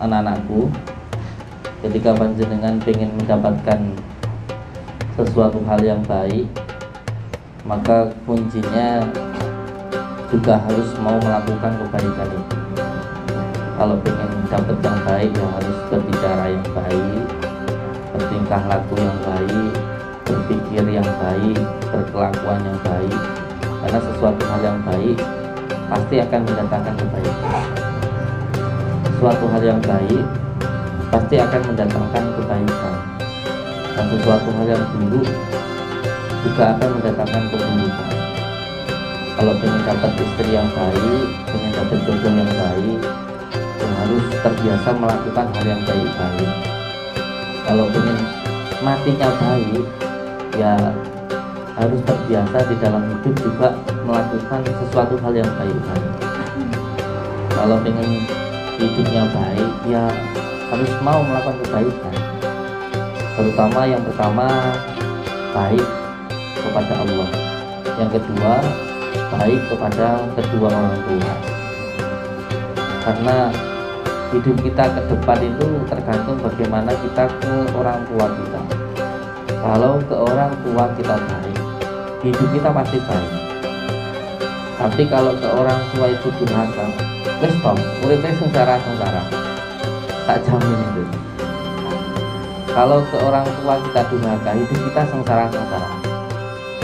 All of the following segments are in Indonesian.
anak-anakku, ketika panjenengan ingin mendapatkan sesuatu hal yang baik, maka kuncinya juga harus mau melakukan kebaikan itu. Kalau ingin dapat yang baik ya harus berbicara yang baik, bertingkah laku yang baik, berpikir yang baik, berkelakuan yang baik. Karena sesuatu hal yang baik pasti akan mendatangkan kebaikan. Sesuatu hal yang baik pasti akan mendatangkan kebaikan. Dan sesuatu hal yang buruk juga akan mendatangkan keburukan. Kalau ingin dapat istri yang baik, ingin dapat jodoh yang baik, ya harus terbiasa melakukan hal yang baik-baik. Kalau ingin matinya baik, ya harus terbiasa di dalam hidup juga melakukan sesuatu hal yang baik-baik. Kalau ingin hidupnya baik, ya harus mau melakukan kebaikan. Terutama yang pertama, baik kepada Allah. Yang kedua, baik kepada kedua orang tua. Karena hidup kita ke depan itu tergantung bagaimana kita ke orang tua kita. Kalau ke orang tua kita baik, hidup kita pasti baik. Tapi kalau ke orang tua itu durhaka, wis stop, uripnya sengsara-sengsara. Tak jamin itu. Kalau ke orang tua kita durhaka, hidup kita sengsara-sengsara.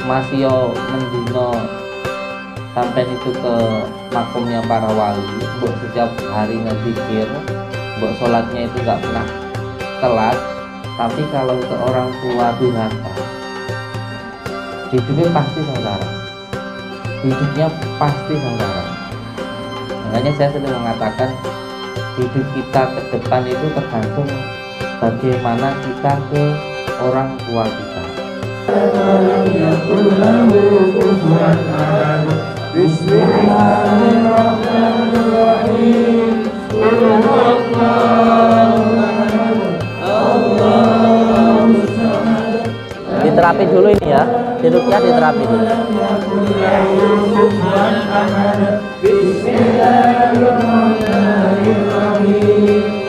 Masih yo mendino sampai itu ke makomnya para wali, buat setiap hari ngezikir, buat sholatnya itu gak pernah telat. Tapi kalau ke orang tua durhaka, hidupnya pasti sengsara. Hidupnya pasti sengsara. Makanya saya sering mengatakan hidup kita ke depan itu tergantung bagaimana kita ke orang tua kita. Bismillahirrahmanirrahim. Diterapi dulu ini ya, hidupnya diterapi dulu. Bismillahirrahmanirrahim.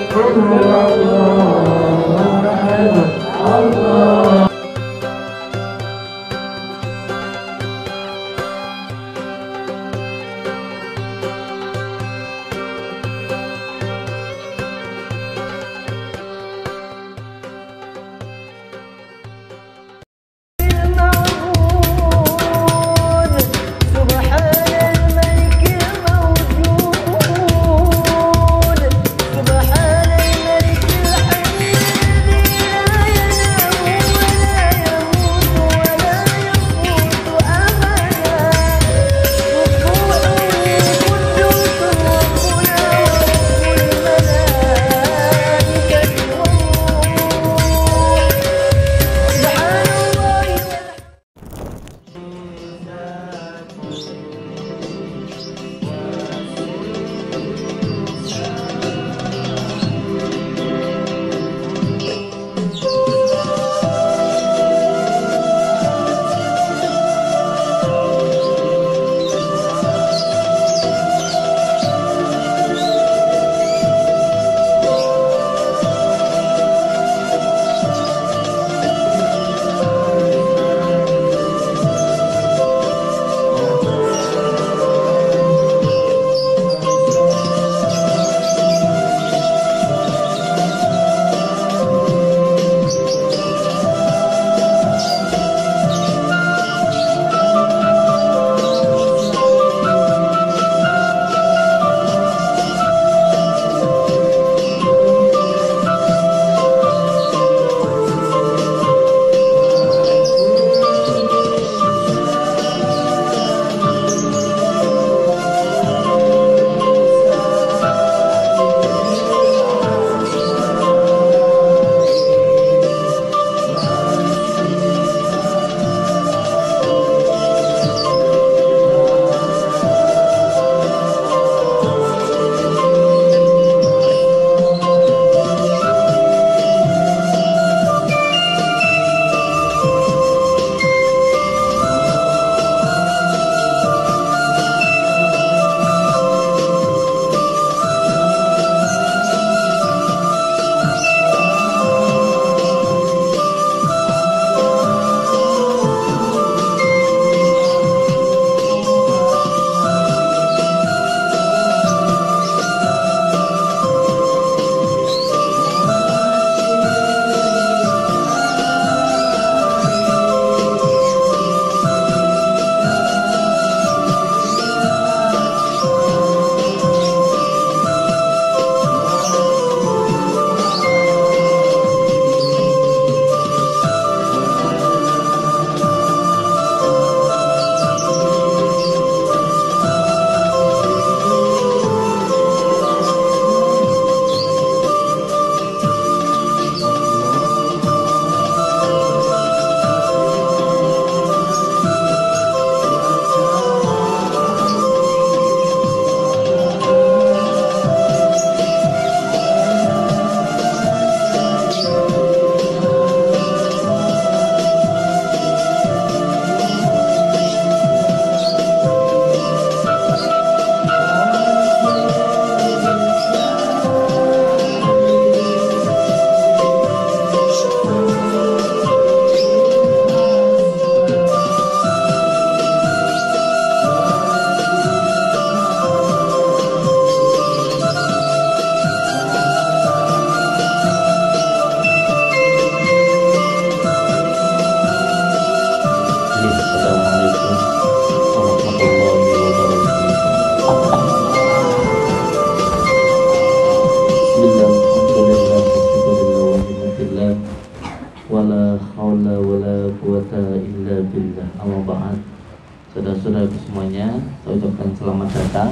saudara-saudara semuanya, saya ucapkan selamat datang.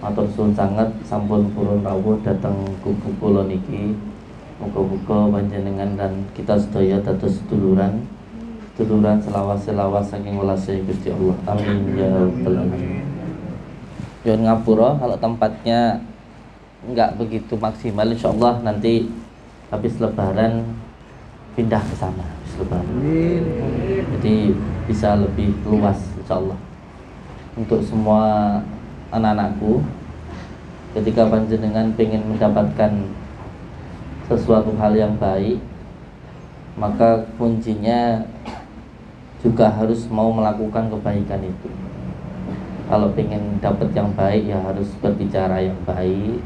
Matur suwun sangat sampun purun rawuh datang kuku kula niki. Muga-muga panjenengan dan kita sedaya dados seduluran selawas-selawas saking welase Gusti Allah. Amin ya rabbal alamin. Yon ngapura kalau tempatnya enggak begitu maksimal, insyaallah nanti habis lebaran pindah ke sana habis lebaran. Jadi bisa lebih luas insyaallah. Untuk semua anak-anakku, ketika panjenengan ingin mendapatkan sesuatu hal yang baik, maka kuncinya juga harus mau melakukan kebaikan itu. Kalau ingin dapat yang baik ya harus berbicara yang baik,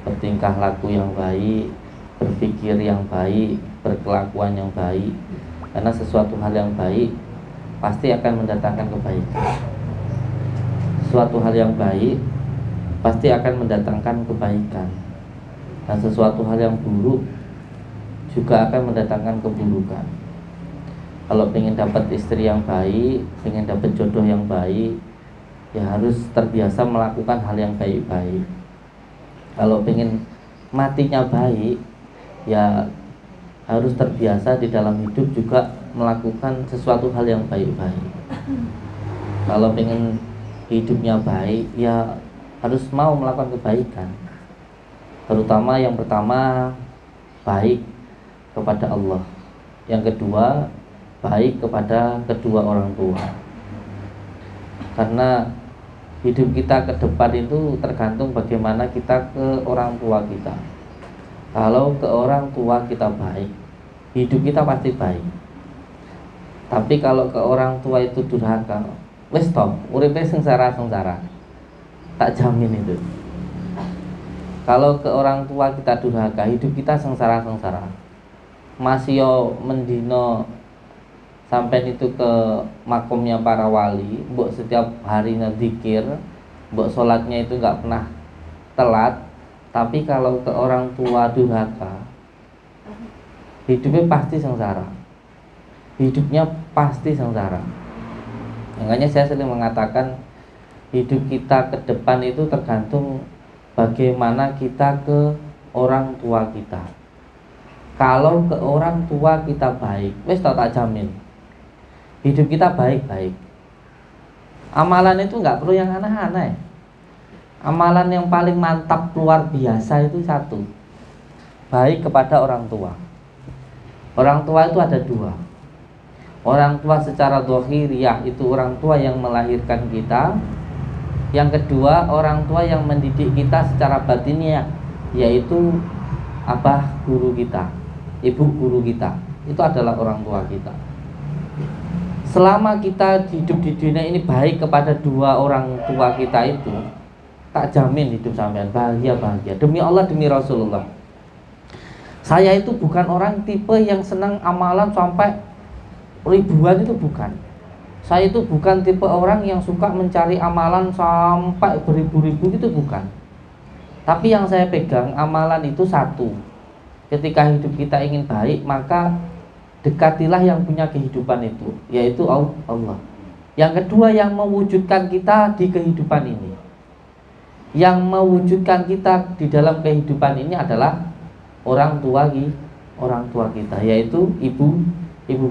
bertingkah laku yang baik, berpikir yang baik, berkelakuan yang baik. Karena sesuatu hal yang baik pasti akan mendatangkan kebaikan. Sesuatu hal yang baik pasti akan mendatangkan kebaikan. Dan sesuatu hal yang buruk juga akan mendatangkan keburukan. Kalau ingin dapat istri yang baik, ingin dapat jodoh yang baik, ya harus terbiasa melakukan hal yang baik-baik. Kalau ingin matinya baik, ya harus terbiasa di dalam hidup juga melakukan sesuatu hal yang baik-baik. Kalau ingin hidupnya baik, ya harus mau melakukan kebaikan. Terutama yang pertama, baik kepada Allah. Yang kedua, baik kepada kedua orang tua. Karena hidup kita ke depan itu tergantung bagaimana kita ke orang tua kita. Kalau ke orang tua kita baik, hidup kita pasti baik. Tapi kalau ke orang tua itu durhaka, wes stop, uripe sengsara-sengsara. Tak jamin itu. Kalau ke orang tua kita durhaka, hidup kita sengsara-sengsara. Masih yo mendino sampai itu ke makomnya para wali, mbok setiap harinya zikir, mbok sholatnya itu nggak pernah telat. Tapi kalau ke orang tua durhaka, hidupnya pasti sengsara. Hidupnya pasti sengsara. Makanya saya sering mengatakan hidup kita ke depan itu tergantung bagaimana kita ke orang tua kita. Kalau ke orang tua kita baik, wes tak jamin hidup kita baik-baik. Amalan itu nggak perlu yang aneh-aneh. Amalan yang paling mantap luar biasa itu satu, baik kepada orang tua. Orang tua itu ada dua. Orang tua secara zahiriyah itu orang tua yang melahirkan kita. Yang kedua, orang tua yang mendidik kita secara batinnya, yaitu abah guru kita, ibu guru kita. Itu adalah orang tua kita. Selama kita hidup di dunia ini baik kepada dua orang tua kita itu, tak jamin hidup sampean bahagia-bahagia. Demi Allah, demi Rasulullah. Saya itu bukan orang tipe yang senang amalan sampai ribuan, itu bukan. Saya itu bukan tipe orang yang suka mencari amalan sampai beribu-ribu, itu bukan. Tapi yang saya pegang, amalan itu satu. Ketika hidup kita ingin baik, maka dekatilah yang punya kehidupan itu, yaitu Allah. Yang kedua, yang mewujudkan kita di kehidupan ini. Yang mewujudkan kita di dalam kehidupan ini adalah orang tua kita, yaitu ibu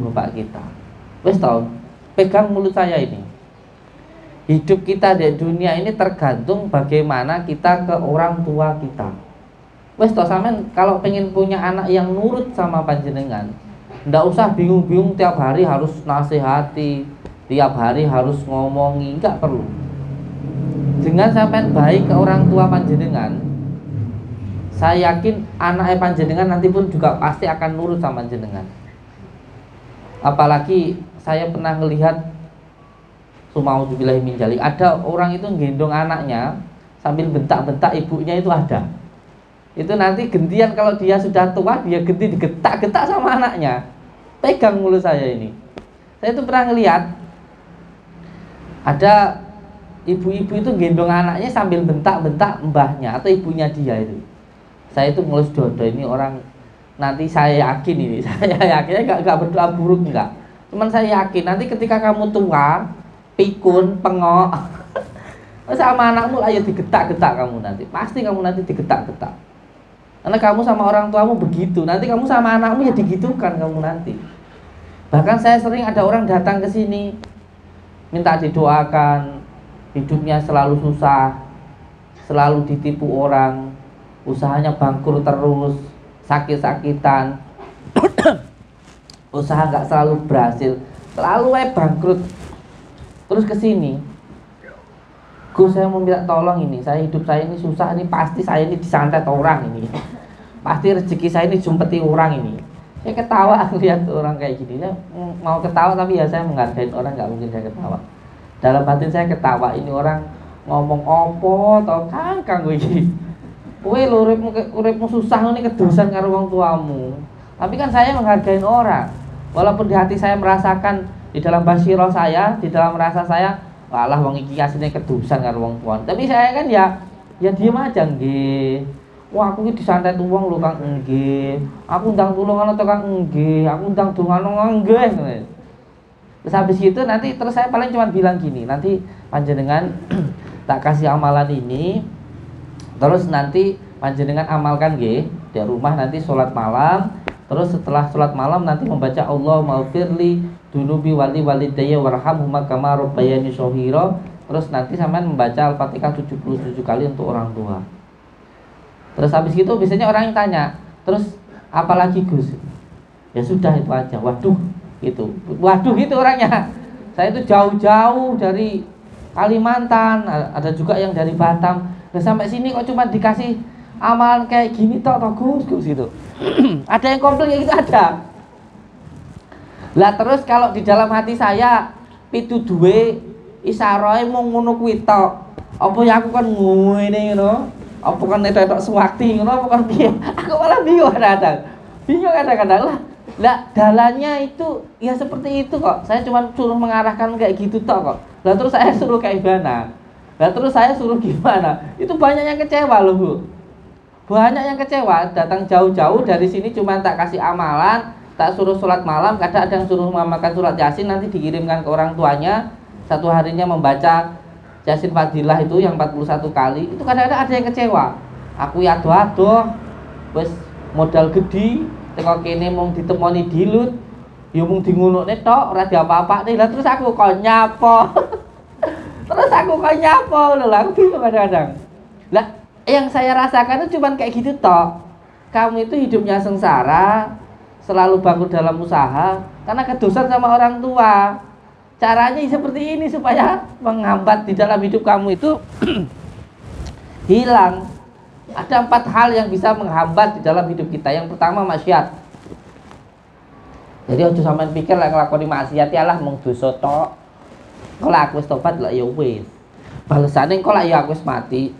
bapak kita. Wes tau, pegang mulut saya ini. Hidup kita di dunia ini tergantung bagaimana kita ke orang tua kita. Wes tau, sampean kalau pengen punya anak yang nurut sama panjenengan, ndak usah bingung-bingung tiap hari harus nasihati, tiap hari harus ngomongi, enggak perlu. Dengan sampean baik ke orang tua panjenengan, saya yakin anak panjenengan nanti pun juga pasti akan nurut sama panjenengan. Apalagi saya pernah melihat, sumauzubillahi min dzalik, ada orang itu gendong anaknya sambil bentak-bentak ibunya, itu ada. Itu nanti gantian kalau dia sudah tua, dia ganti digetak-getak sama anaknya. Pegang mulut saya ini. Saya itu pernah ngelihat ada ibu-ibu itu gendong anaknya sambil bentak-bentak mbahnya atau ibunya dia itu. Saya itu ngelus dodo, ini orang nanti saya yakin ini, saya yakinnya gak berdoa buruk enggak. Cuman saya yakin nanti ketika kamu tua, pikun, pengok. Sama anakmu ayo digetak-getak kamu nanti. Pasti kamu nanti digetak-getak. Karena kamu sama orang tuamu begitu. Nanti kamu sama anakmu ya digitukan kamu nanti. Bahkan saya sering ada orang datang ke sini minta didoakan, hidupnya selalu susah, selalu ditipu orang, usahanya bangkrut terus, sakit-sakitan, usaha nggak selalu berhasil, selalu bangkrut. Terus ke sini, Gus, saya mau minta tolong ini, hidup saya ini susah, ini pasti saya ini disantet orang ini, pasti rezeki saya ini jumpeti orang ini. Saya ketawa lihat orang kayak gini, saya mau ketawa tapi ya saya menghargai orang, nggak mungkin saya ketawa. Dalam batin saya ketawa, ini orang ngomong opo tau kang gue iki. Kowe lho uripmu susah ini kedosan karo wong tuamu. Tapi kan saya menghargai orang. Walaupun di hati saya merasakan, di dalam basyirah saya, di dalam rasa saya, walah wong iki asline kedosan karo wong tuan. Tapi saya kan ya diam aja nggih. Wah aku iki disantet wong lho Kang nggih. Aku ndang tulungan to Kang nggih. Aku ndang dongan nggih. Terus habis itu nanti terus saya paling cuma bilang gini, nanti panjenengan tak kasih amalan ini, terus nanti panjenengan amalkan nggih di rumah nanti sholat malam, terus setelah sholat malam nanti membaca Allahumma firli dunubi wali walidayya warhamhuma kama rabbayani shaghira, terus nanti sampean membaca Al-Fatihah 77 kali untuk orang tua. Terus habis itu biasanya orang yang tanya, terus apalagi Gus? Ya sudah itu aja. Waduh itu orangnya. Saya itu jauh-jauh dari Kalimantan, ada juga yang dari Batam. Nah, sampai sini kok cuma dikasih amalan kayak gini tok Gus gitu. Ada yang komplain kayak gitu ada. Lah terus kalau di dalam hati saya pitu duwe isaroe mau ngono kuwi tok. Apa ya aku kan ngene ngono? Apa kan netok suwakti ngono apa kan piye? Aku malah bingung kadang-kadang lah. Lah dalannya itu ya seperti itu kok. Saya cuma suruh mengarahkan kayak gitu tok kok. Lah terus saya suruh kayak gimana? Lah terus saya suruh gimana? Itu banyak yang kecewa loh Bu. Banyak yang kecewa, datang jauh-jauh dari sini cuma tak kasih amalan, tak suruh sholat malam, kadang ada yang suruh mengamalkan surat Yasin nanti dikirimkan ke orang tuanya. Satu harinya membaca Yasin Fadilah itu yang 41 kali. Itu kadang-kadang ada yang kecewa. Aku ya adoh-adoh wis modal gede teko kene mung ditemoni dilut, ya mung dingunukne tok, ora diapa-apane. Lah terus aku kok nyapo. Terus aku kok nyapo lho, aku bingung kadang-kadang. Lah yang saya rasakan itu cuma kayak gitu tok. Kamu itu hidupnya sengsara, selalu bangkrut dalam usaha karena kedosan sama orang tua. Caranya seperti ini supaya menghambat di dalam hidup kamu itu hilang. Ada 4 hal yang bisa menghambat di dalam hidup kita. Yang pertama maksiat. Jadi ojo sampean pikir lek nglakoni maksiat ya lah mung dosa tok. Kalau aku wis tobat lah ya wis. Balesane kok lah ya aku wis mati.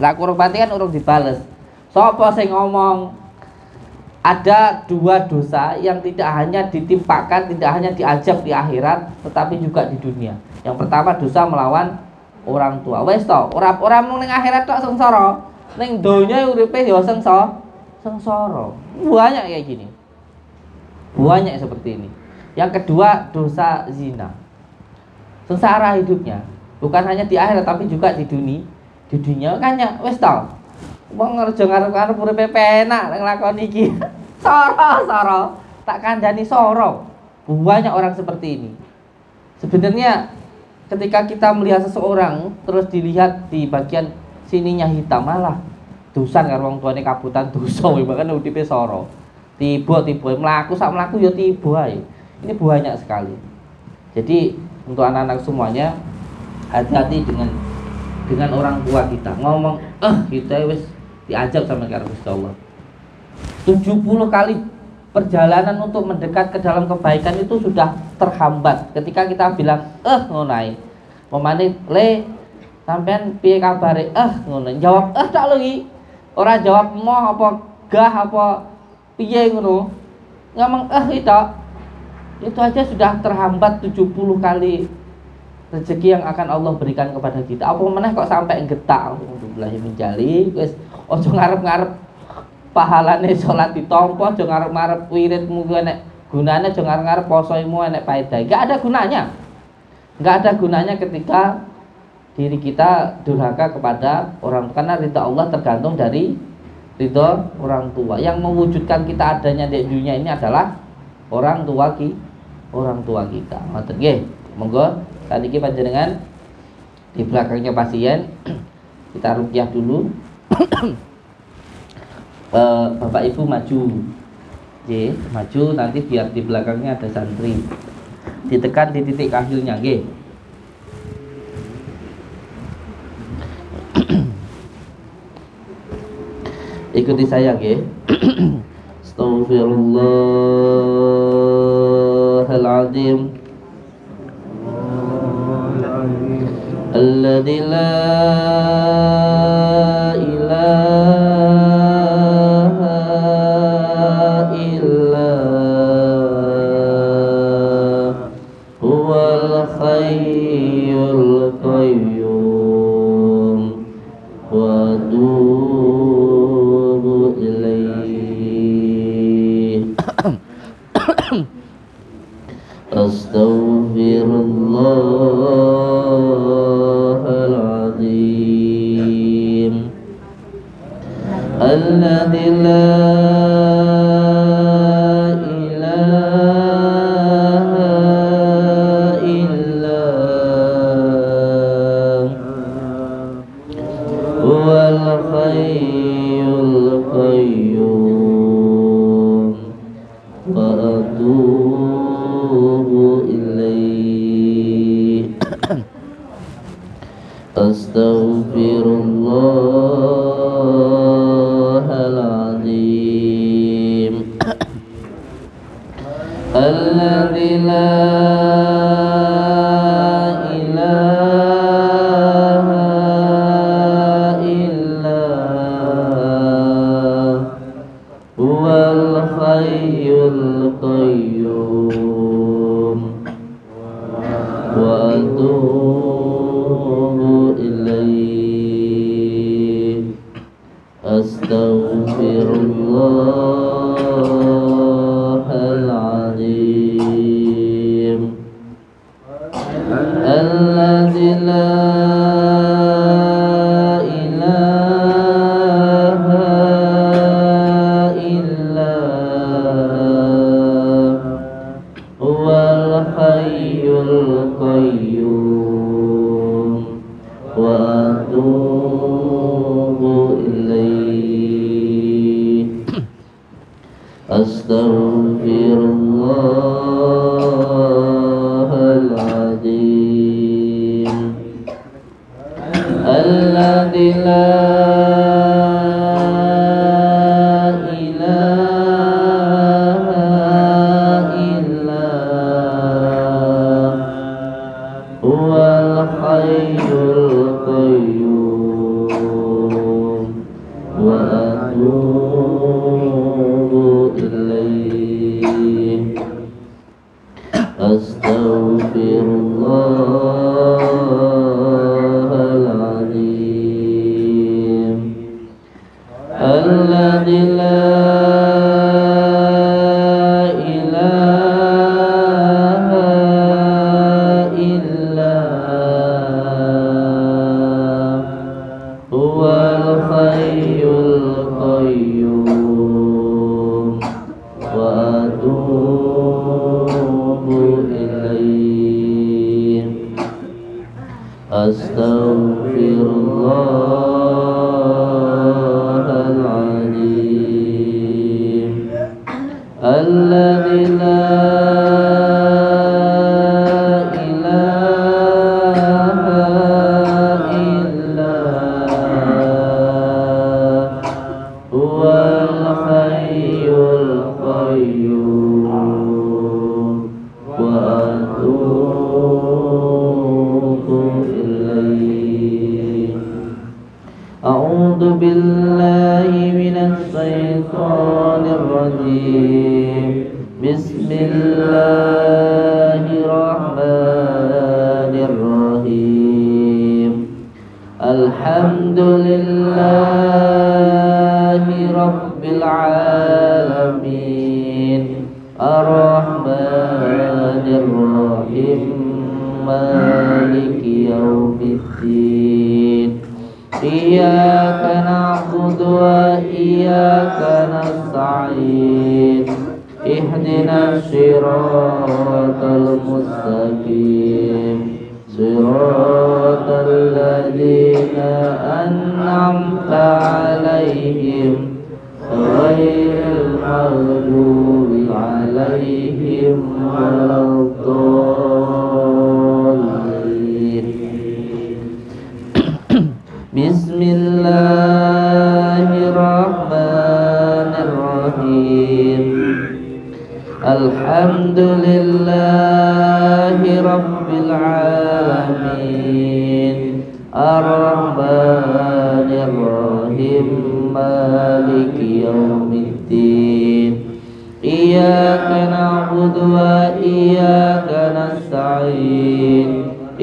Lah aku urung mati kan urung dibales. Sopo sing ngomong ada 2 dosa yang tidak hanya ditimpakan, tidak hanya diajak di akhirat, tetapi juga di dunia. Yang pertama dosa melawan orang tua. Wis to, ora mung ning akhirat tok sengsara. Ning donya uripe ya sengsara. Banyak kayak gini. Banyak seperti ini. Yang kedua dosa zina. Sengsara hidupnya. Bukan hanya di akhirat tapi juga di dunia. Di dunia makanya wis to. Wong ngerja ngarep-ngarep uripe penak nek nglakoni iki. Soro. Tak kandhani soro. Banyak orang seperti ini. Sebenarnya ketika kita melihat seseorang terus dilihat di bagian sininya hitam malah dosan karo wong tuane kabutan dosa bahkan udipe soro. Tiba mlaku sak mlaku ya tiba ae. Ini banyak sekali. Jadi untuk anak-anak semuanya hati-hati dengan orang tua kita. Ngomong kita wis diajak sama karo Gusti Allah. 70 kali perjalanan untuk mendekat ke dalam kebaikan itu sudah terhambat ketika kita bilang ngono ae. Pemane le sampean piye kabare? Ngono. Jawab tak lho iki. Ora jawab moh apa gah apa piye ngono. Ngomong itu aja sudah terhambat 70 kali rezeki yang akan Allah berikan kepada kita. Apa meneh kok sampai getak. Alhamdulillah menjali wis ojo ngarep-ngarep pahalane salat ditampa, aja ngarep-ngarep wiridmu ku enek gunane, aja ngarep-ngarep posomu enek faedah. Enggak ada gunanya. Nggak ada gunanya ketika diri kita durhaka kepada orang tua, karena ridha Allah tergantung dari ridha orang tua. Yang mewujudkan kita adanya di dunia ini adalah orang tua kita. Ngoten nggih. Monggo saniki panjenengan di belakangnya pasien kita ruqyah dulu. Bapak Ibu maju. Nggih, maju, nanti biar di belakangnya ada santri. Ditekan di titik kahilnya nggih. Ikuti saya nggih. Astaghfirullahaladzim alladzi la ilaha illa huwal hayyul qayyum wa atubu ilaihi. Astaghfirullahaladzim alladzi la ilaha illa huwal hayyul qayyum wa atubu ilaihi. Astaghfirullahaladzim alladzi la ilaha illa huwal hayyul qayyum wa atubu ilaihi. Astaghfirullahaladzim alladzi la ilaha illa huwal hayyul qayyum wa atubu ilaihi. Astaghfirullahaladzim alladzi la ilaha illa huwal hayyul qayyum wa atubu ilaihi. Astaghfirullahaladzim alladzi la ilaha illa huwal hayyul qayyum wa atubu ilaihi. Astaghfirullahaladzim alladzi la ilaha illa huwal hayyul qayyum wa atubu ilaihi. A'udzu billahi minasy syaithanir rajim. Bismillahirrahmanirrahim. Alhamdulillahi rabbil alamin. Ar-Rahmanir Rahim. مالك يوم الدين إياك نعبد وإياك نستعين اهدنا الصراط المستقيم صراط الذين أنعمت عليهم غير المغضوب عليهم ولا الضالين. بسم الله الرحمن الرحيم الحمد لله رب العالمين الرحمن الرحيم مالك يوم الدين إياك نعبد وإياك نستعين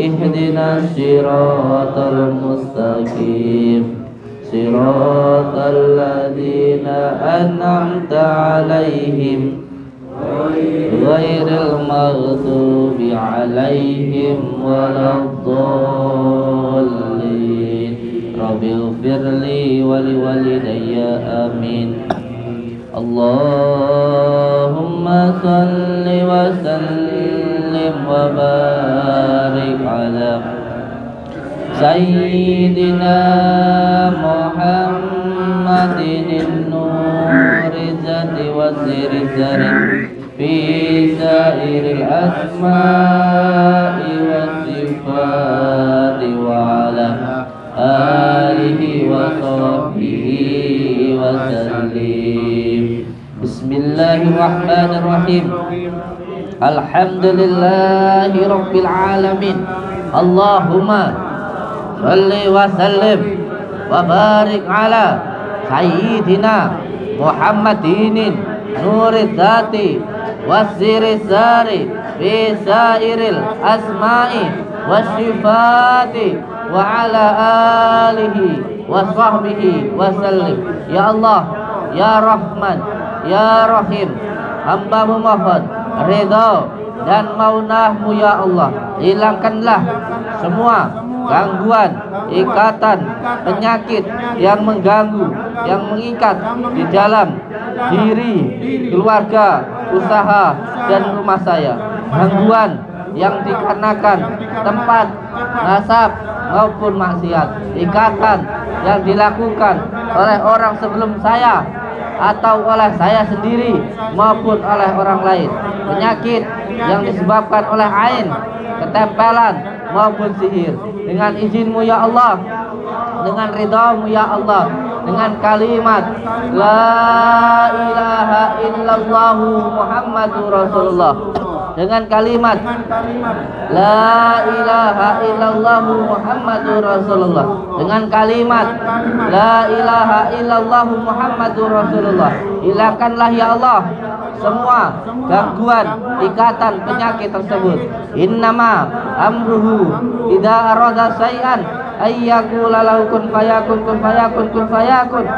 اهدنا الصراط المستقيم صراط الذين أنعمت عليهم غير المغضوب عليهم ولا الضالين. رب اغفر لي ولوالدي آمين. اللهم صل وسلم وبارك على سيدنا محمد النور الذات وسر الزرع في سائر الأسماء والصفات وعلى آله وصحبه وسلم. بسم الله الرحمن الرحيم الحمد لله رب العالمين اللهم صل وسلم وبارك على سيدنا محمد نور الذات والسر الساري في سائر الأسماء والصفات وعلى آله وصحبه وسلم. Ya Allah, Ya Rahman, Ya Rahim, hamba memohon ridha dan maunah-Mu ya Allah. Hilangkanlah semua gangguan, ikatan, penyakit yang mengganggu, yang mengikat di dalam diri, keluarga, usaha, dan rumah saya. Gangguan yang dikarenakan tempat, nasab, maupun maksiat. Ikatan yang dilakukan oleh orang sebelum saya atau oleh saya sendiri maupun oleh orang lain. Penyakit yang disebabkan oleh ain, ketempelan, maupun sihir. Dengan izin-Mu ya Allah, dengan ridha-Mu ya Allah, dengan kalimat La ilaha illallah Muhammadur Rasulullah, dengan kalimat La ilaha illallah Muhammadur Rasulullah, dengan kalimat La ilaha illallah Muhammadur Rasulullah. Hilangkanlah ya Allah semua gangguan, ikatan, penyakit tersebut. Innama amruhu idza arada syai'an ayyakula lahu kun fayakun kun fayakun kun fayakun.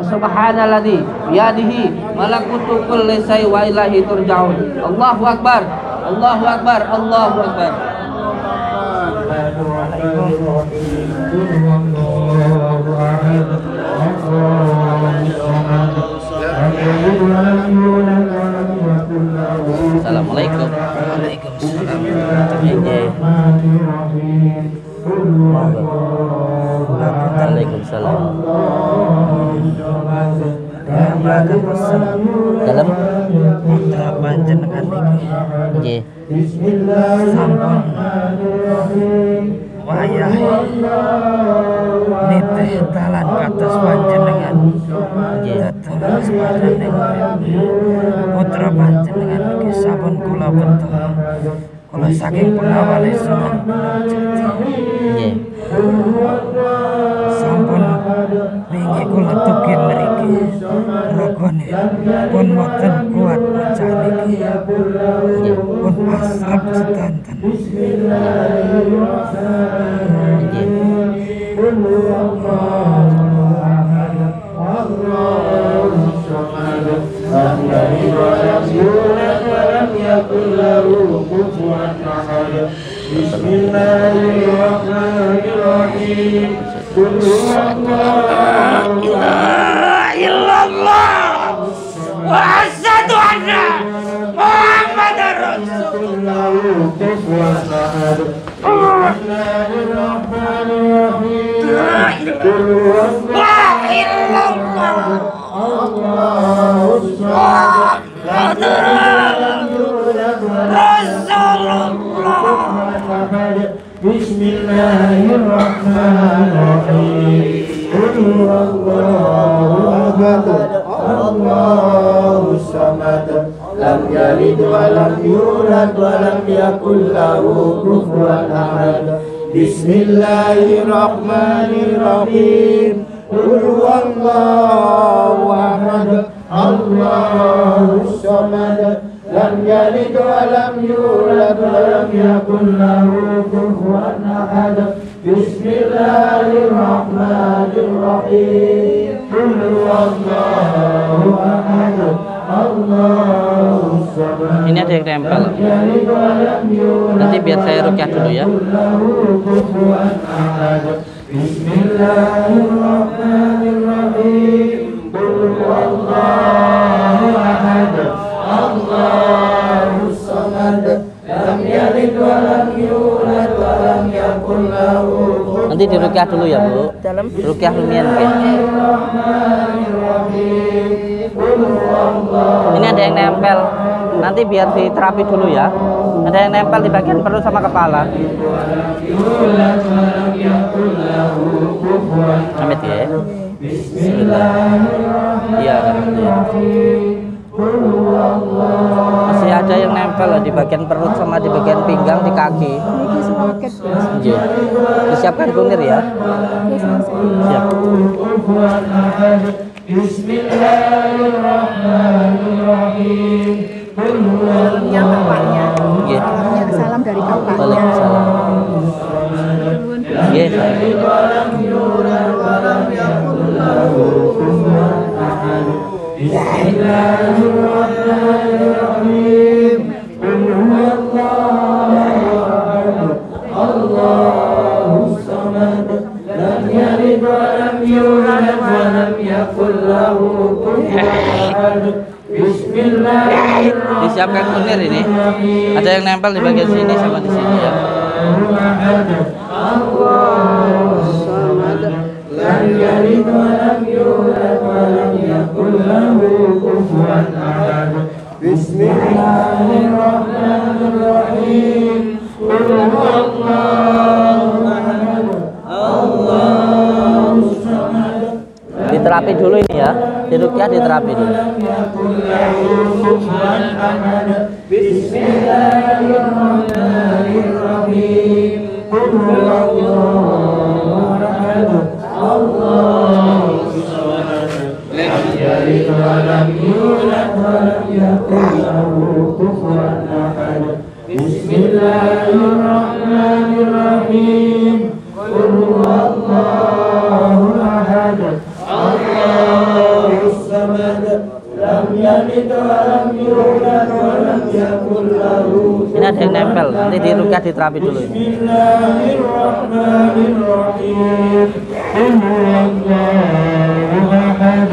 Subhanalladzi biyadihi malakutu kulli syai' wa ilaihi turja'un. Allahu akbar, Allahu akbar, Allahu akbar. Assalamualaikum. Waalaikumsalam. Waalaikumsalam. Dalam putra panjenengan nggih. Bismillahirrahmanirrahim. Wayah nitih talan kados panjenengan dateng panjenengan putra panjenengan niki sampun kula beto kula saking pengawale Sunan nggih sampun wingi kula tukin mriki ragane pun mboten kuat bocah niki pun asrep sedanten. Asyhadu anna Muhammadar Rasulullah. Bismillahirrahmanirrahim. Qul huwallahu ahad, Allahus samad, lam yalid wa lam yulad wa lam yakul lahu kufuwan ahad. Bismillahirrahmanirrahim. Qul huwallahu ahad, Allahus samad, lam yalid wa lam yulad wa lam yakul lahu kufuwan ahad. Bismillahirrahmanirrahim. Qul huwallahu ahad, Allahus samad. Ini ada yang nempel. Nanti biar saya rukyah dulu ya. Bismillahirrahmanirrahim. Qul huwallahu ahad, Allahus samad, lam yalid wa lam yulad wa lam yakul lahu. Nanti dirukyah dulu ya Bu. Rukyah lumian ya. Ini ada yang nempel. Nanti biar diterapi dulu ya. Ada yang nempel di bagian perut sama kepala. Amit ya. Iya kan. Masih ada yang nempel di bagian perut sama di bagian pinggang, di kaki. Iya. Disiapkan kunir ya. Siap. Bismillahirrahmanirrahim. Salamnya bapaknya. Iya. Salam dari bapaknya. Waalaikumsalam. Iya. Bismillahirrahmanirrahim. Qul huwallahu ahad, Allahus samad, lam yalid wa lam yulad wa lam yakul lahu kufuwan ahad. Bismillahirrahmanirrahim. Disiapkan kunir ini. Ada yang nempel di bagian sini sama di sini ya. Allahus samad, lam yalid wa lam yulad wa lam yakul lahu kufuwan ahad. Bismillahirrahmanirrahim. Qul huwallahu ahad, Allahus samad. Diterapi dulu ini ya. Dirukyah diterapi dulu. Bismillahirrahmanirrahim. Qul huwallahu ahad, Allahus samad, lam yalid wa lam yulad wa lam yakul lahu kufuwan ahad. Bismillahirrahmanirrahim. Qul huwallahu ahad, Allahus samad, lam yalid wa lam yulad wa lam yakul lahu. Ini ada yang nempel. Nanti dirukyah diterapi dulu ini. Bismillahirrahmanirrahim. Qul huwallahu ahad,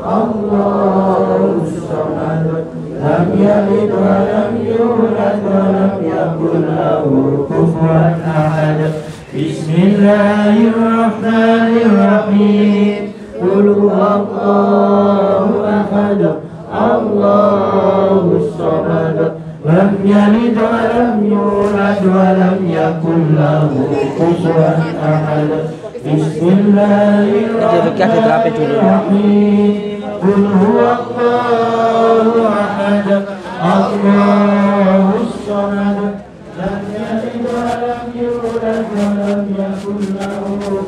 Allahus samad, lam yalid wa lam yulad wa lam yakul lahu kufuwan ahad. Bismillahirrahmanirrahim. Qul huwallahu ahad, Allahus samad, lam yalid wa lam yulad wa lam yakul lahu kufuwan ahad. Bismillahirrahmanirrahim. Qul huwallahu ahad, Allahus samad, lam yalid wa lam yulad wa lam yakul lahu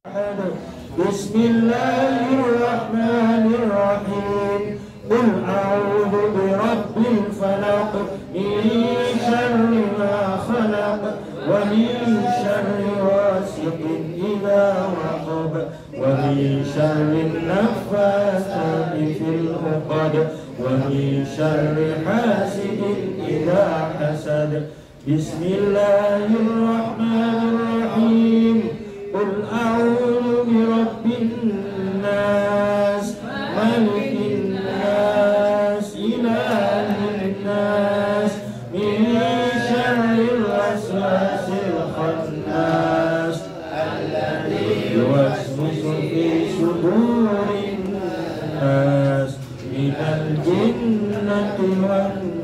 ahad. Bismillahirrahmanirrahim. Qul a'udzu birabbil falaq, min syarri ma khalaq, wa min syarri ghasiqin idza waqab, wa min syarri naffasati fil 'uqad, wa min syarri hasidin idza hasad. Bismillahirrahmanirrahim. قل أعوذ برب الناس ملك الناس إله الناس من شر الوسواس الخناس الذي يوسوس في صدور الناس من الجنة والناس